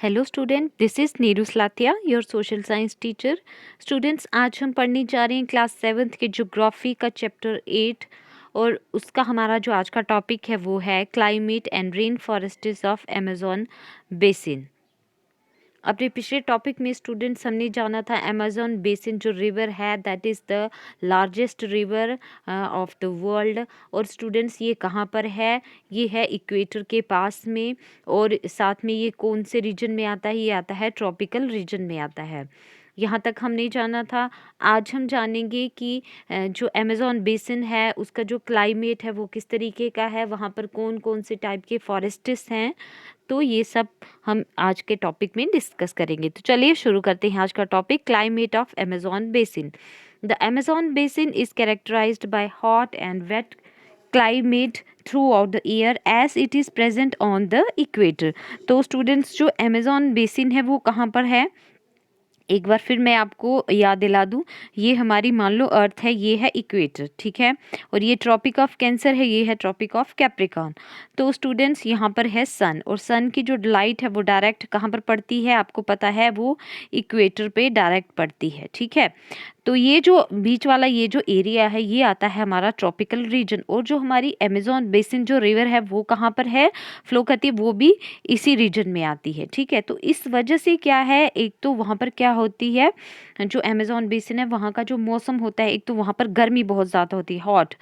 Hello student, this is Neeru Slathia, your social science teacher. Students, आज हम पढ़ने जा रहे हैं क्लास 7th के ज्योग्राफी का चैप्टर 8 और उसका हमारा जो आज का टॉपिक है वो है climate and rain forests of Amazon basin. अपने पिछले टॉपिक में स्टूडेंट्स हमने जाना था अमेज़न बेसिन जो रिवर है that is the largest river of the world. और स्टूडेंट्स ये कहाँ पर है? ये है इक्वेटर के पास में, और साथ में ये कौन से रीजन में आता है? ये आता है ट्रॉपिकल रीजन में आता है। यहाँ तक हमने जाना था। आज हम जानेंगे कि जो अमेज़न बेसिन है उसका जो क्लाइमेट है वो किस तरीके का है, वहाँ पर कौन कौन से टाइप के फॉरेस्ट्स हैं। तो ये सब हम आज के टॉपिक में डिस्कस करेंगे। तो चलिए शुरू करते हैं आज का topic, climate of Amazon basin. The Amazon basin is characterised by hot and wet climate throughout the year as it is present on the equator। तो स्टूडेंट्स, जो अमेज़न बेसिन है वो कहाँ पर है? एक बार फिर मैं आपको याद दिला दूं, ये हमारी मान लो अर्थ है, ये है इक्वेटर, ठीक है, और ये ट्रॉपिक ऑफ कैंसर है, ये है ट्रॉपिक ऑफ कैप्रिकॉर्न। तो स्टूडेंट्स यहाँ पर है सन, और सन की जो लाइट है वो डायरेक्ट कहाँ पर पड़ती है? आपको पता है वो इक्वेटर पे डायरेक्ट पड़ती है, ठीक है। तो ये जो बीच वाला ये जो एरिया है ये आता है हमारा ट्रॉपिकल रीजन, और जो हमारी अमेज़न बेसिन जो रिवर है वो कहाँ पर है फ्लो करती है? वो भी इसी रीजन में आती है, ठीक है। तो इस वजह से क्या है, एक तो वहाँ पर क्या होती है, जो अमेज़न बेसिन है वहाँ का जो मौसम होता है, एक तो वहाँ पर गर्मी बहुत ज़्यादा होती है, हॉट।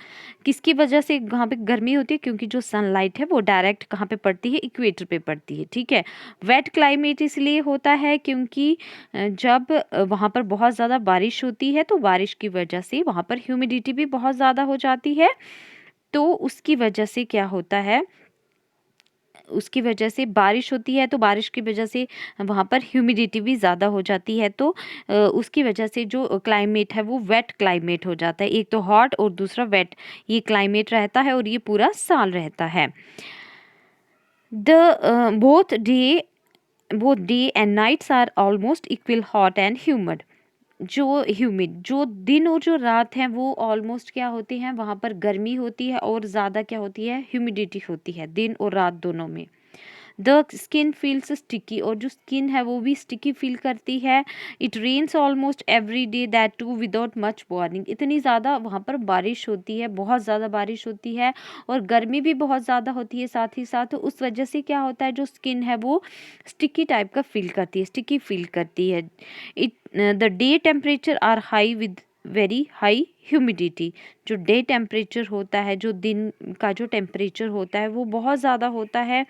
किसकी वजह से वहाँ पे गर्मी होती है? क्योंकि जो सनलाइट है वो डायरेक्ट कहाँ पे पड़ती है? इक्वेटर पे पड़ती है, ठीक है। वेट क्लाइमेट इसलिए होता है क्योंकि जब वहाँ पर बहुत ज़्यादा बारिश होती है तो बारिश की वजह से वहाँ पर ह्यूमिडिटी भी बहुत ज़्यादा हो जाती है। तो उसकी वजह से क्या होता है, उसकी वजह से बारिश होती है तो बारिश की वजह से वहाँ पर ह्यूमिडिटी भी ज़्यादा हो जाती है। तो उसकी वजह से जो क्लाइमेट है वो वेट क्लाइमेट हो जाता है। एक तो हॉट और दूसरा वेट, ये क्लाइमेट रहता है और ये पूरा साल रहता है। The both day and nights are almost equal hot and humid. जो दिन और जो रात हैं वो ऑलमोस्ट क्या होती हैं, वहाँ पर गर्मी होती है और ज़्यादा क्या होती है, ह्यूमिडिटी होती है दिन और रात दोनों में। द स्किन फील्स स्टिकी, और जो स्किन है वो भी स्टिकी फील करती है। It rains almost every day that too without much warning. इतनी ज़्यादा वहाँ पर बारिश होती है, बहुत ज़्यादा बारिश होती है, और गर्मी भी बहुत ज़्यादा होती है साथ ही साथ। तो उस वजह से क्या होता है, जो स्किन है वो स्टिकी टाइप का फील करती है, स्टिकी फील करती है। It the day temperature are high with very high humidity. जो डे टेम्परेचर होता है, जो दिन का जो टेम्परेचर होता है वो बहुत ज़्यादा होता है,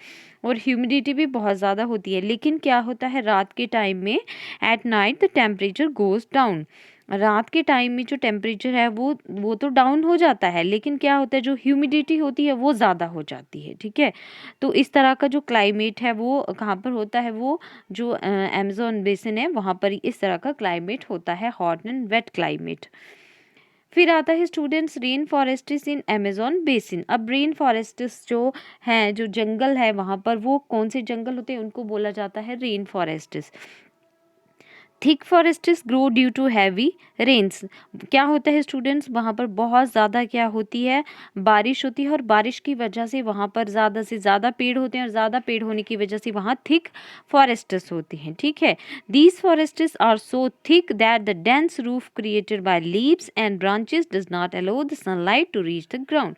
और ह्यूमिडिटी भी बहुत ज़्यादा होती है। लेकिन क्या होता है, रात के टाइम में at night the temperature goes down. रात के टाइम में जो टेम्परेचर है वो तो डाउन हो जाता है, लेकिन क्या होता है, जो ह्यूमिडिटी होती है वो ज़्यादा हो जाती है, ठीक है। तो इस तरह का जो क्लाइमेट है वो कहाँ पर होता है, वो जो अमेज़न बेसिन है वहाँ पर इस तरह का क्लाइमेट होता है, हॉट एंड वेट क्लाइमेट। फिर आता है स्टूडेंट्स रेन फॉरेस्ट्स इन अमेज़न बेसिन। अब रेन फॉरेस्ट्स जो हैं, जो जंगल है वहाँ पर, वो कौन से जंगल होते हैं, उनको बोला जाता है rain forests. Thick forests grow due to heavy rains. क्या होता है स्टूडेंट्स, वहाँ पर बहुत ज़्यादा क्या होती है, बारिश होती है, और बारिश की वजह से वहाँ पर ज़्यादा से ज़्यादा पेड़ होते हैं, और ज़्यादा पेड़ होने की वजह से वहाँ थिक फॉरेस्ट्स होती हैं, ठीक है। These forests are so thick that the dense roof created by leaves and branches does not allow the sunlight to reach the ground.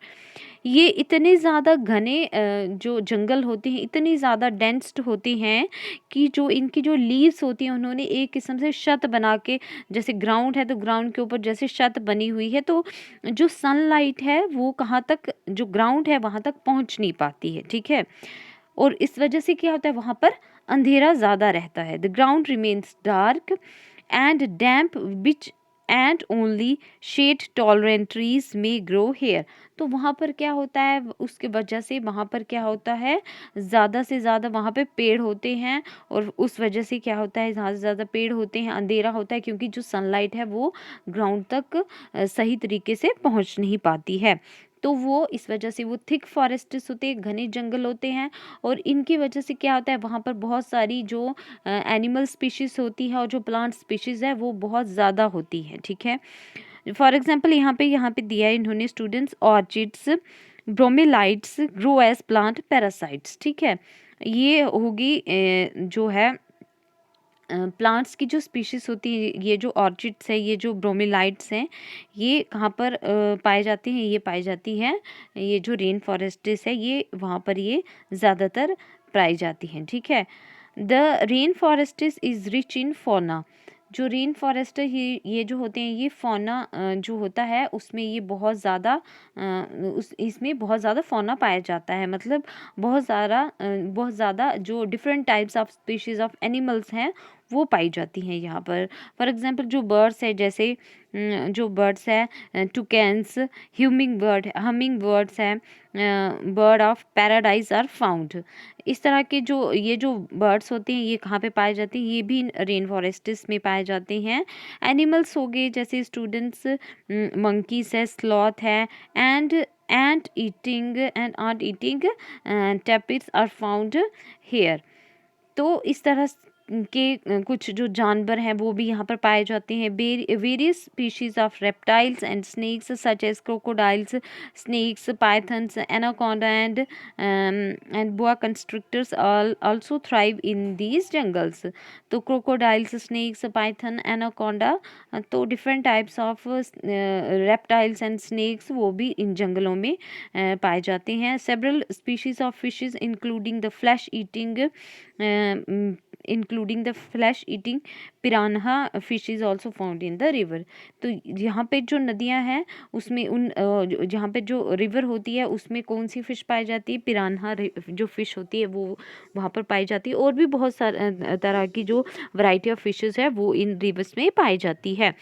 ये इतने ज़्यादा घने जो जंगल होते हैं, इतनी ज़्यादा डेंस्ड होती हैं कि जो इनकी जो लीव्स होती हैं उन्होंने एक किस्म से छत बना के, जैसे ग्राउंड है तो ग्राउंड के ऊपर जैसे छत बनी हुई है, तो जो सनलाइट है वो कहाँ तक, जो ग्राउंड है वहाँ तक पहुँच नहीं पाती है, ठीक है। और इस वजह से क्या होता है, वहाँ पर अंधेरा ज़्यादा रहता है। The ground remains dark and damp which and only shade tolerant trees may grow here. तो वहाँ पर क्या होता है, उसके वजह से वहाँ पर क्या होता है, ज़्यादा से ज़्यादा वहाँ पे पेड़ होते हैं, और उस वजह से क्या होता है, ज़्यादा से ज़्यादा पेड़ होते हैं, अंधेरा होता है, क्योंकि जो सनलाइट है वो ग्राउंड तक सही तरीके से पहुँच नहीं पाती है। तो वो इस वजह से वो थिक फॉरेस्ट्स होते हैं, घने जंगल होते हैं, और इनकी वजह से क्या होता है, वहाँ पर बहुत सारी जो एनिमल स्पीशीज़ होती है और जो प्लांट स्पीशीज़ है वो बहुत ज़्यादा होती है, ठीक है। फॉर एग्जांपल यहाँ पे दिया है इन्होंने students, orchids bromeliads grow as plant parasites, ठीक है। ये होगी जो है प्लांट्स की जो स्पीशीज़ होती है, ये जो ऑर्चिड्स है, ये जो ब्रोमेलाइड्स हैं, ये कहाँ पर पाए जाते हैं? ये पाई जाती हैं, ये जो रेन फॉरेस्ट्स है, ये वहाँ पर ये ज़्यादातर पाई जाती हैं, ठीक है। The rain forests is rich in fauna. जो रेन फॉरेस्ट है, ये जो होते हैं, ये फौना जो होता है उसमें ये बहुत ज़्यादा उस इसमें बहुत ज़्यादा फौना पाया जाता है, मतलब बहुत ज़्यादा जो different types of species of animals हैं वो पाई जाती हैं यहाँ पर। फॉर एग्जांपल जो बर्ड्स है, जैसे जो बर्ड्स है, टुकेन्स, हमिंग बर्ड्स हैं, bird of paradise are found. इस तरह के ये जो बर्ड्स होते हैं, ये कहाँ पे पाए जाते हैं? ये भी रेन फॉरेस्ट्स में पाए जाते हैं। एनिमल्स हो गए जैसे स्टूडेंट्स, मंकीज है, स्लॉथ है, and ant eating tapirs are found here. तो इस तरह के कुछ जो जानवर हैं वो भी यहाँ पर पाए जाते हैं। Various species of reptiles and snakes such as crocodiles, snakes, pythons, anaconda and boa constrictors also thrive in these jungles. तो क्रोकोडाइल्स, स्नेक्स, पाइथन, एनाकोंडा, तो different types of reptiles and snakes वो भी इन जंगलों में पाए जाते हैं। Several species of fishes including the flesh eating piranha fish is also found in the river. तो यहाँ पे जो नदियाँ हैं उसमें जहाँ पे जो रिवर होती है उसमें कौन सी फ़िश पाई जाती है? पिरान्हा जो फ़िश होती है वो वहाँ पर पाई जाती है। और भी बहुत सारे तरह की जो वैरायटी ऑफ फिशेज़ है वो इन रिवर्स में पाई जाती है।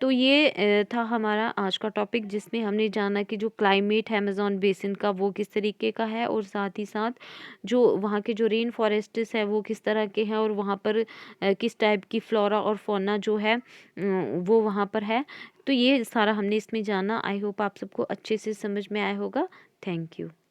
तो ये था हमारा आज का टॉपिक, जिसमें हमने जाना कि जो क्लाइमेट है अमेज़न बेसिन का वो किस तरीके का है, और साथ ही साथ जो वहाँ के जो रेन फॉरेस्ट्स है वो किस तरह के हैं, और वहाँ पर किस टाइप की फ्लोरा और फौना जो है वो वहाँ पर है। तो ये सारा हमने इसमें जाना। आई होप आप सबको अच्छे से समझ में आया होगा। Thank you.